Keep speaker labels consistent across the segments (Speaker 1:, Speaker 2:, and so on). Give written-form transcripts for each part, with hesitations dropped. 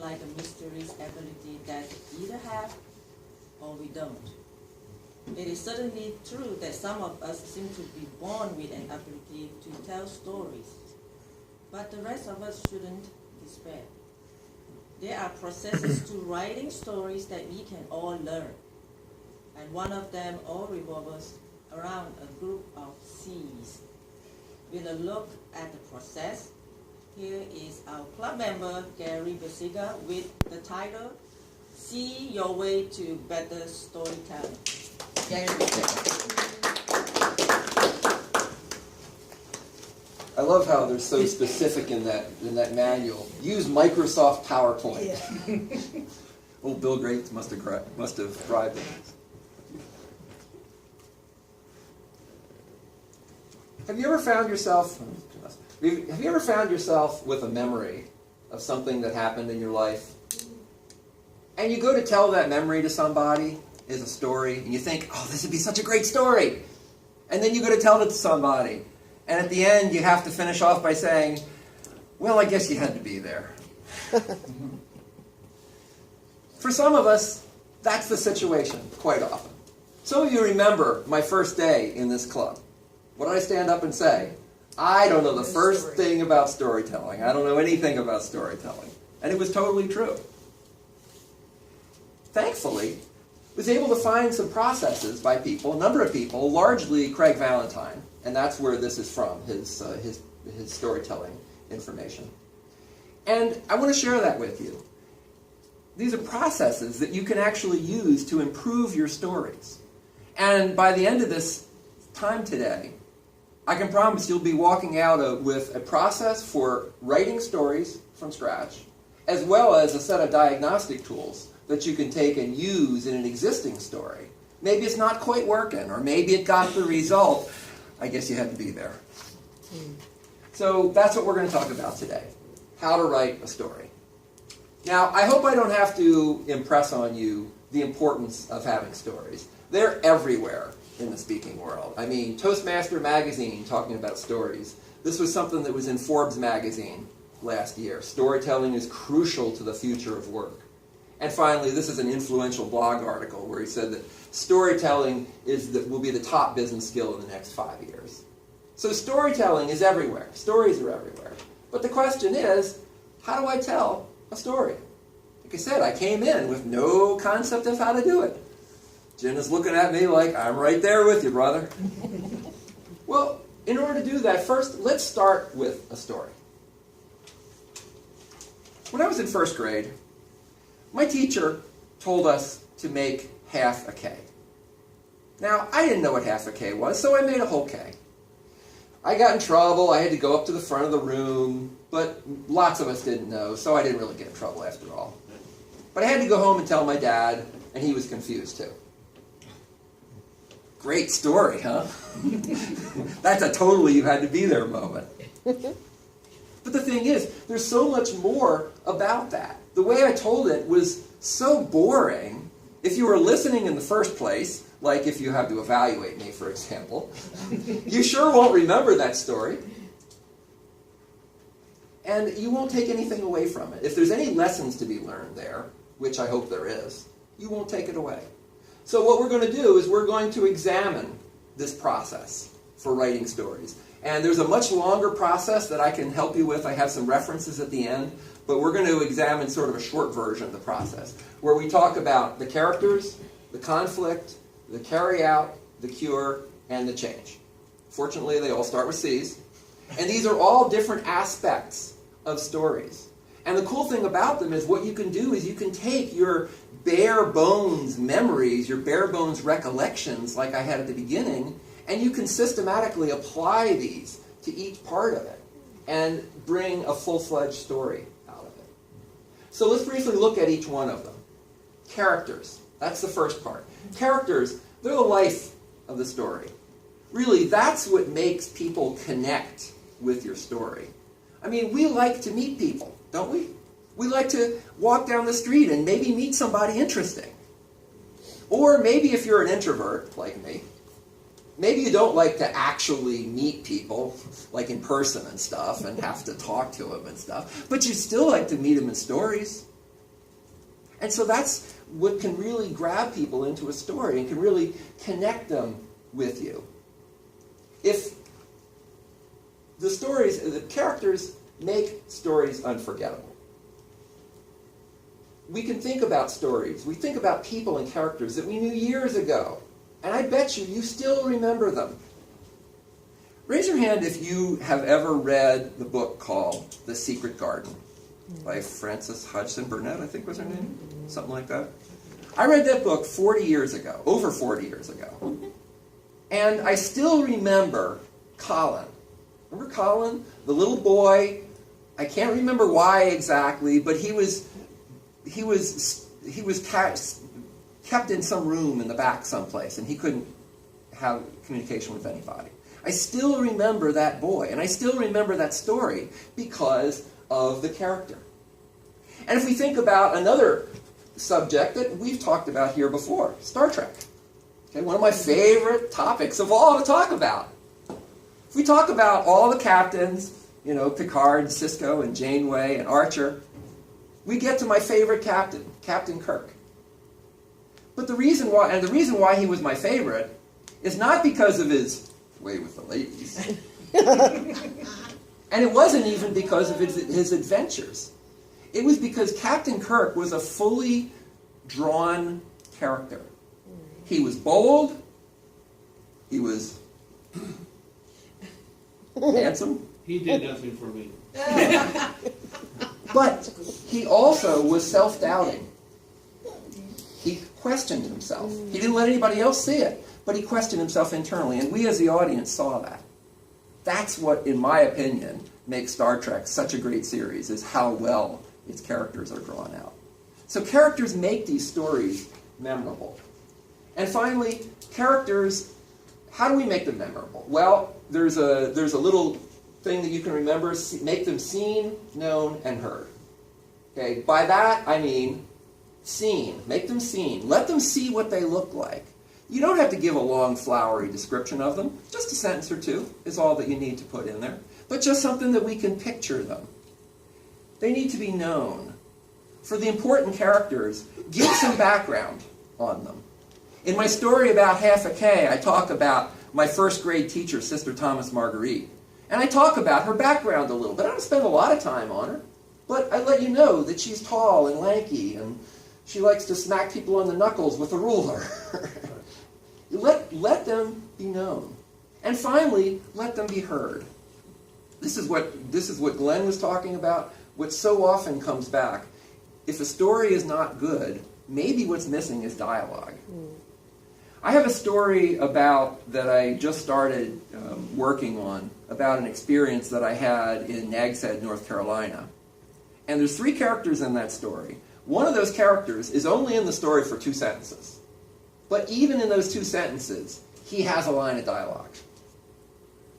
Speaker 1: like a mysterious ability that we either have or we don't. It is certainly true that some of us seem to be born with an ability to tell stories, but the rest of us shouldn't despair. There are processes to writing stories that we can all learn, and one of them all revolves around a group of C's. With a look at the process, here is our club member, Gary Basiga, with the title, See Your Way to Better Storytelling. Gary Basiga.
Speaker 2: I love how they're so specific in that manual. Use Microsoft PowerPoint. Yeah. Well, Bill Gates must have thrived in this. Have you ever found yourself with a memory of something that happened in your life, and you go to tell that memory to somebody as a story, and you think, oh, this would be such a great story, and then you go to tell it to somebody, and at the end you have to finish off by saying, well, I guess you had to be there. For some of us, that's the situation quite often. Some of you remember my first day in this club. What did I stand up and say? I don't know the first thing about storytelling. I don't know anything about storytelling. And it was totally true. Thankfully, I was able to find some processes by people, a number of people, largely Craig Valentine, and that's where this is from, his storytelling information. And I want to share that with you. These are processes that you can actually use to improve your stories. And by the end of this time today, I can promise you'll be walking out with a process for writing stories from scratch, as well as a set of diagnostic tools that you can take and use in an existing story. Maybe it's not quite working, or maybe it got the result. I guess you had to be there. So that's what we're going to talk about today, how to write a story. Now, I hope I don't have to impress on you the importance of having stories. They're everywhere in the speaking world. I mean, Toastmaster magazine talking about stories. This was something that was in Forbes magazine last year. Storytelling is crucial to the future of work. And finally, this is an influential blog article where he said that storytelling will be the top business skill in the next 5 years. So storytelling is everywhere. Stories are everywhere. But the question is, how do I tell a story? Like I said, I came in with no concept of how to do it. Jen is looking at me like, I'm right there with you, brother. Well, in order to do that, first, let's start with a story. When I was in first grade, my teacher told us to make half a K. Now, I didn't know what half a K was, so I made a whole K. I got in trouble. I had to go up to the front of the room, but lots of us didn't know, so I didn't really get in trouble after all. But I had to go home and tell my dad, and he was confused too. Great story, huh? That's a totally you had to be there moment. But the thing is, there's so much more about that. The way I told it was so boring. If you were listening in the first place, like if you have to evaluate me, for example, you sure won't remember that story. And you won't take anything away from it. If there's any lessons to be learned there, which I hope there is, you won't take it away. So what we're going to do is we're going to examine this process for writing stories. And there's a much longer process that I can help you with. I have some references at the end. But we're going to examine sort of a short version of the process, where we talk about the characters, the conflict, the carry-out, the cure, and the change. Fortunately, they all start with C's. And these are all different aspects of stories. And the cool thing about them is what you can do is you can take your bare bones memories, your bare bones recollections, like I had at the beginning, and you can systematically apply these to each part of it and bring a full-fledged story out of it. So let's briefly look at each one of them. Characters. That's the first part. Characters, they're the life of the story. Really, that's what makes people connect with your story. I mean, we like to meet people, don't we? We like to walk down the street and maybe meet somebody interesting. Or maybe if you're an introvert, like me, maybe you don't like to actually meet people, like in person and stuff, and have to talk to them and stuff, but you still like to meet them in stories. And so that's what can really grab people into a story and can really connect them with you. If the characters make stories unforgettable. We can think about stories. We think about people and characters that we knew years ago. And I bet you still remember them. Raise your hand if you have ever read the book called The Secret Garden by Frances Hodgson Burnett, I think was her name. Something like that. I read that book 40 years ago, over 40 years ago. And I still remember Colin. Remember Colin? The little boy. I can't remember why exactly, but he was kept in some room in the back someplace, and he couldn't have communication with anybody. I still remember that boy, and I still remember that story because of the character. And if we think about another subject that we've talked about here before, Star Trek. Okay, one of my favorite topics of all to talk about. If we talk about all the captains, Picard, Sisko, and Janeway, and Archer, we get to my favorite captain, Captain Kirk. But the reason why he was my favorite is not because of his way with the ladies. And it wasn't even because of his adventures. It was because Captain Kirk was a fully drawn character. He was bold. He was handsome.
Speaker 3: He did nothing for me.
Speaker 2: But he also was self-doubting. He questioned himself. He didn't let anybody else see it, but he questioned himself internally, and we as the audience saw that. That's what, in my opinion, makes Star Trek such a great series, is how well its characters are drawn out. So characters make these stories memorable. And finally, characters, how do we make them memorable? Well, there's a little thing that you can remember, make them seen, known, and heard. Okay, by that I mean seen. Make them seen. Let them see what they look like. You don't have to give a long, flowery description of them. Just a sentence or two is all that you need to put in there. But just something that we can picture them. They need to be known. For the important characters, give some background on them. In my story about Half a K, I talk about my first grade teacher, Sister Thomas Marguerite. And I talk about her background a little bit. I don't spend a lot of time on her. But I let you know that she's tall and lanky, and she likes to smack people on the knuckles with a ruler. Let them be known. And finally, let them be heard. This is what Glenn was talking about. What so often comes back. If a story is not good, maybe what's missing is dialogue. I have a story that I just started working on, about an experience that I had in Nags Head, North Carolina. And there's 3 characters in that story. One of those characters is only in the story for 2 sentences. But even in those 2 sentences, he has a line of dialogue.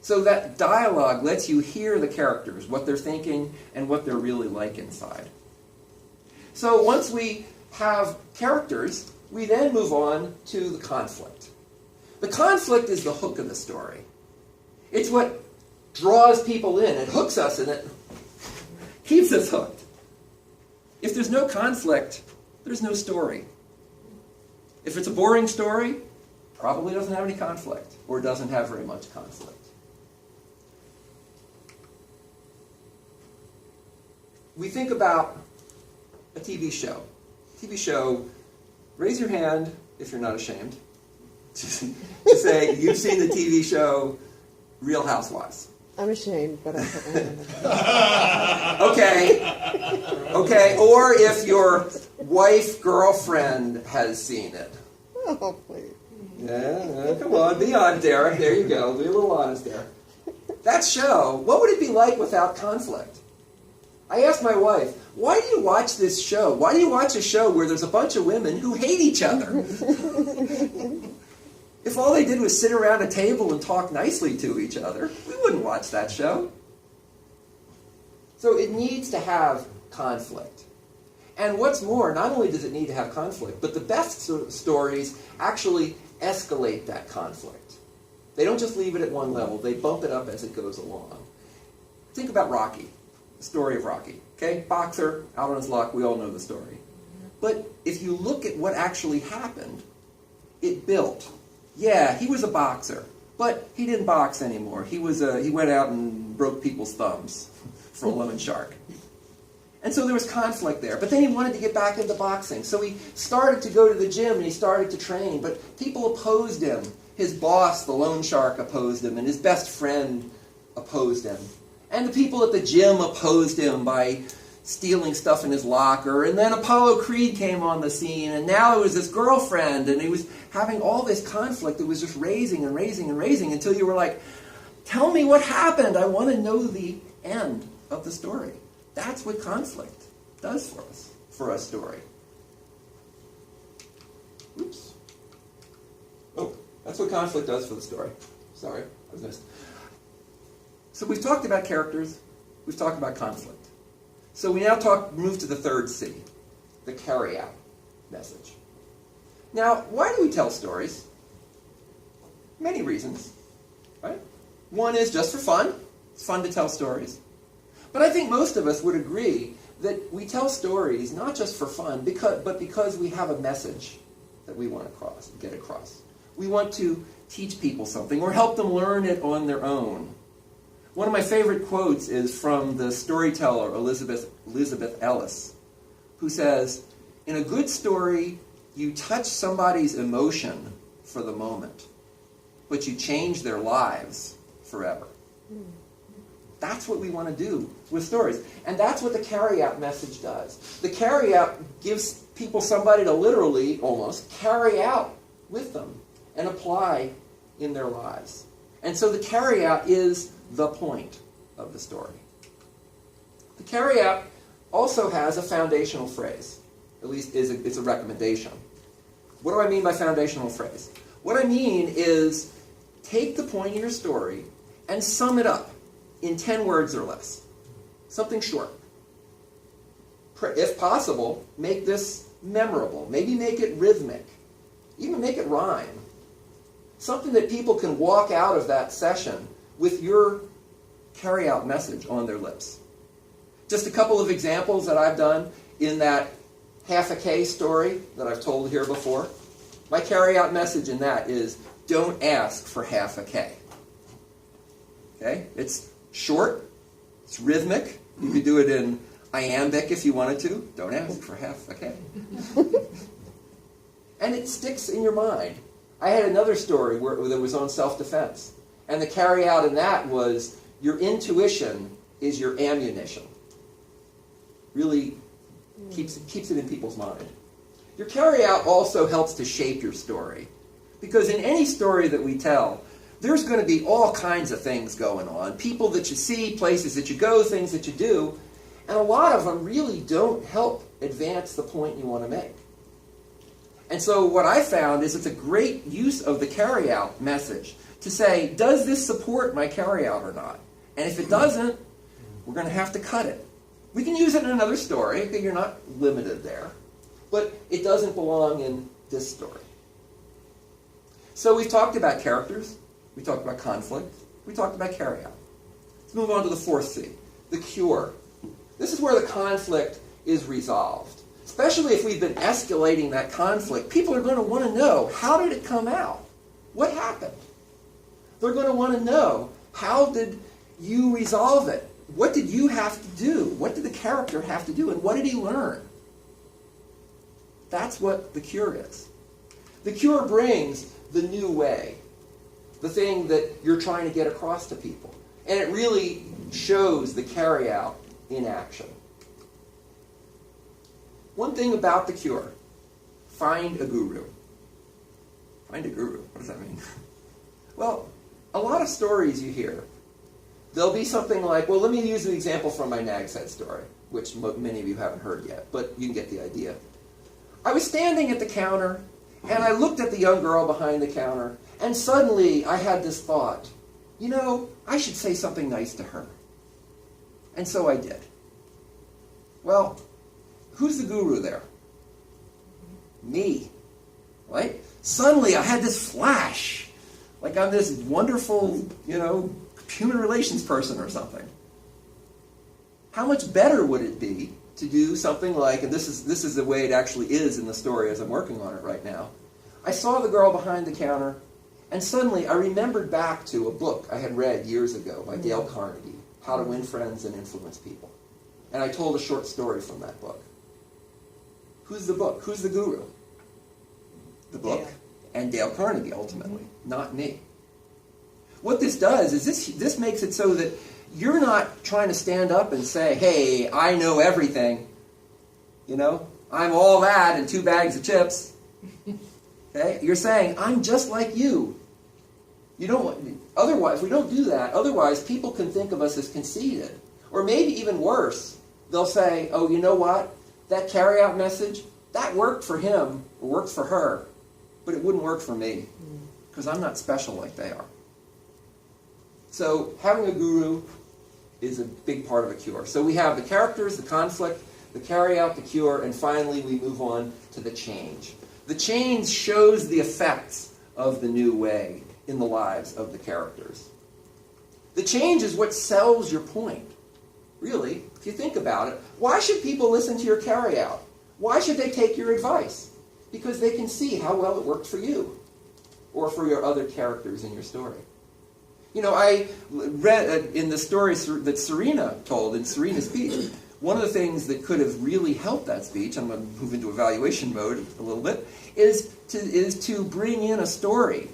Speaker 2: So that dialogue lets you hear the characters, what they're thinking, and what they're really like inside. So once we have characters, we then move on to the conflict. The conflict is the hook of the story. It's what draws people in. It hooks us, and it keeps us hooked. If there's no conflict, there's no story. If it's a boring story, probably doesn't have any conflict, or doesn't have very much conflict. We think about a TV show. TV show, raise your hand if you're not ashamed to say you've seen the TV show Real Housewives.
Speaker 4: I'm ashamed, but I
Speaker 2: Okay, or if your wife, girlfriend has seen it.
Speaker 4: Oh, please.
Speaker 2: Yeah, come on, be honest, Derek. There you go. Be a little honest there. That show, what would it be like without conflict? I asked my wife, why do you watch this show? Why do you watch a show where there's a bunch of women who hate each other? If all they did was sit around a table and talk nicely to each other, we wouldn't watch that show. So it needs to have conflict. And what's more, not only does it need to have conflict, but the best stories actually escalate that conflict. They don't just leave it at one level, they bump it up as it goes along. Think about Rocky, the story of Rocky. Okay, boxer, out on his luck, we all know the story. But if you look at what actually happened, it built. Yeah, he was a boxer, but he didn't box anymore. He went out and broke people's thumbs for a lemon shark. And so there was conflict there. But then he wanted to get back into boxing. So he started to go to the gym and he started to train. But people opposed him. His boss, the loan shark, opposed him. And his best friend opposed him. And the people at the gym opposed him by stealing stuff in his locker. And then Apollo Creed came on the scene. And now it was his girlfriend. And he was having all this conflict that was just raising and raising and raising until you were like, tell me what happened. I want to know the end of the story. That's what conflict does for a story. Oops. Oh, that's what conflict does for the story. Sorry, I was missed. So we've talked about characters, we've talked about conflict. So we now move to the third C, the carry-out message. Now, why do we tell stories? Many reasons, right? One is just for fun. It's fun to tell stories. But I think most of us would agree that we tell stories not just for fun, but because we have a message that we want to get across. We want to teach people something or help them learn it on their own. One of my favorite quotes is from the storyteller Elizabeth Ellis, who says, "In a good story, you touch somebody's emotion for the moment, but you change their lives forever." That's what we want to do with stories. And that's what the carry-out message does. The carry-out gives people somebody to literally, almost, carry out with them and apply in their lives. And so the carry-out is the point of the story. The carry-out also has a foundational phrase. At least it's a recommendation. What do I mean by foundational phrase? What I mean is take the point of your story and sum it up in 10 words or less. Something short. If possible, make this memorable. Maybe make it rhythmic. Even make it rhyme. Something that people can walk out of that session with your carry-out message on their lips. Just a couple of examples that I've done in that half a K story that I've told here before. My carry-out message in that is, don't ask for half a K. Okay? It's short, it's rhythmic. You could do it in iambic if you wanted to. Don't ask for half a K. And it sticks in your mind. I had another story that was on self-defense. And the carry-out in that was, your intuition is your ammunition. Really keeps it in people's mind. Your carry-out also helps to shape your story. Because in any story that we tell, there's going to be all kinds of things going on. People that you see, places that you go, things that you do. And a lot of them really don't help advance the point you want to make. And so what I found is it's a great use of the carry-out message to say, does this support my carry-out or not? And if it doesn't, we're going to have to cut it. We can use it in another story, because you're not limited there. But it doesn't belong in this story. So we've talked about characters. We talked about conflict. We talked about carry-out. Let's move on to the fourth C, the cure. This is where the conflict is resolved. Especially if we've been escalating that conflict, people are going to want to know, how did it come out? What happened? They're going to want to know, how did you resolve it? What did you have to do? What did the character have to do? And what did he learn? That's what the cure is. The cure brings the new way, the thing that you're trying to get across to people. And it really shows the carry-out in action. One thing about the cure, find a guru. Find a guru, what does that mean? Well, a lot of stories you hear, there'll be something like, well, let me use an example from my Nag's Head story, which many of you haven't heard yet, but you can get the idea. I was standing at the counter, and I looked at the young girl behind the counter, and suddenly I had this thought, you know, I should say something nice to her. And so I did. Well, who's the guru there? Me. Right? Suddenly I had this flash, like I'm this wonderful, human relations person or something. How much better would it be to do something like, and this is the way it actually is in the story as I'm working on it right now. I saw the girl behind the counter, and suddenly I remembered back to a book I had read years ago by Dale Carnegie, How to Win Friends and Influence People. And I told a short story from that book. Who's the book? Who's the guru? The book.
Speaker 4: Dale.
Speaker 2: And Dale Carnegie, ultimately, not me. What this does is this makes it so that you're not trying to stand up and say, hey, I know everything. You know, I'm all that and 2 bags of chips. Okay? You're saying, I'm just like you. You don't. Otherwise, if we don't do that, otherwise people can think of us as conceited. Or maybe even worse, they'll say, oh, you know what? That carry-out message, that worked for him or worked for her, but it wouldn't work for me because I'm not special like they are. So having a guru is a big part of a cure. So we have the characters, the conflict, the carry-out, the cure, and finally we move on to the change. The change shows the effects of the new way in the lives of the characters. The change is what sells your point. Really, if you think about it, why should people listen to your carry-out? Why should they take your advice? Because they can see how well it worked for you or for your other characters in your story. You know, I read in the story that Serena told in Serena's speech, one of the things that could have really helped that speech, I'm going to move into evaluation mode a little bit, is to bring in a story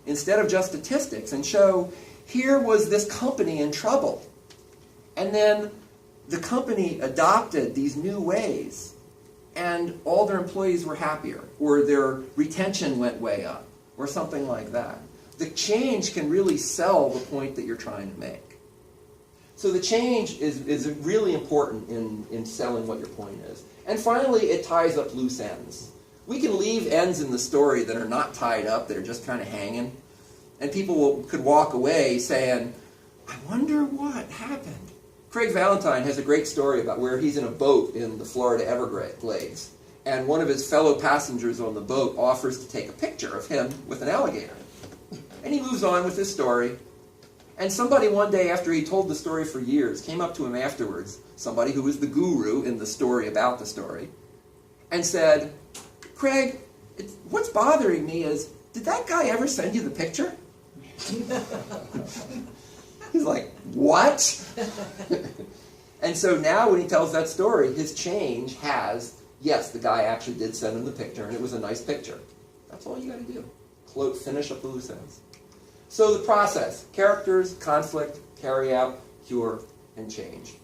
Speaker 2: instead of just statistics and show, here was this company in trouble. And then the company adopted these new ways, and all their employees were happier, or their retention went way up, or something like that. The change can really sell the point that you're trying to make. So the change is really important in selling what your point is. And finally, it ties up loose ends. We can leave ends in the story that are not tied up, that are just kind of hanging, and people could walk away saying, I wonder what happened. Craig Valentine has a great story about where he's in a boat in the Florida Everglades, and one of his fellow passengers on the boat offers to take a picture of him with an alligator. And he moves on with his story. And somebody one day, after he told the story for years, came up to him afterwards, somebody who was the guru in the story about the story, and said, Craig, what's bothering me is, did that guy ever send you the picture? He's like, what? And so now when he tells that story, his change has, yes, the guy actually did send him the picture, and it was a nice picture. That's all you got to do. Finish up the loose ends. So the process: characters, conflict, carry out, cure, and change.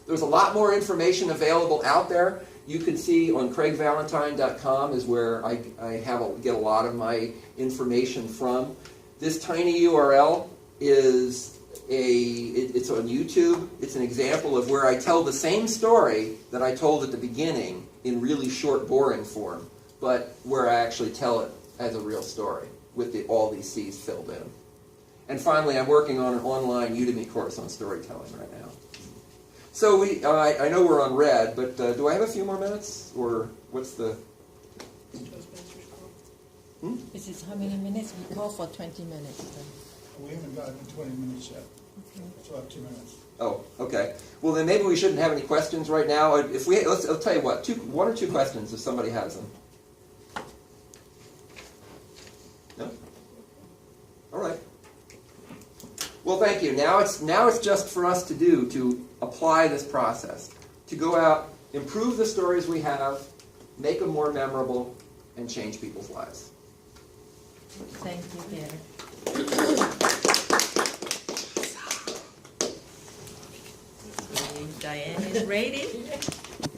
Speaker 2: There's a lot more information available out there. You can see on craigvalentine.com is where I get a lot of my information from. This tiny URL is it's on YouTube. It's an example of where I tell the same story that I told at the beginning in really short, boring form, but where I actually tell it as a real story with all these C's filled in. And finally, I'm working on an online Udemy course on storytelling right now. So I know we're on red, but do I have a few more minutes, or what's the?
Speaker 1: This is how many minutes? We call for 20 minutes.
Speaker 3: We haven't gotten 20 minutes yet. So I have 2 minutes.
Speaker 2: Oh, okay. Well, then maybe we shouldn't have any questions right now. I'll tell you what, one or two questions if somebody has them. No? All right. Well, thank you. Now it's just for us to apply this process, to go out, improve the stories we have, make them more memorable, and change people's lives.
Speaker 1: Thank you, Gary. Diane is ready.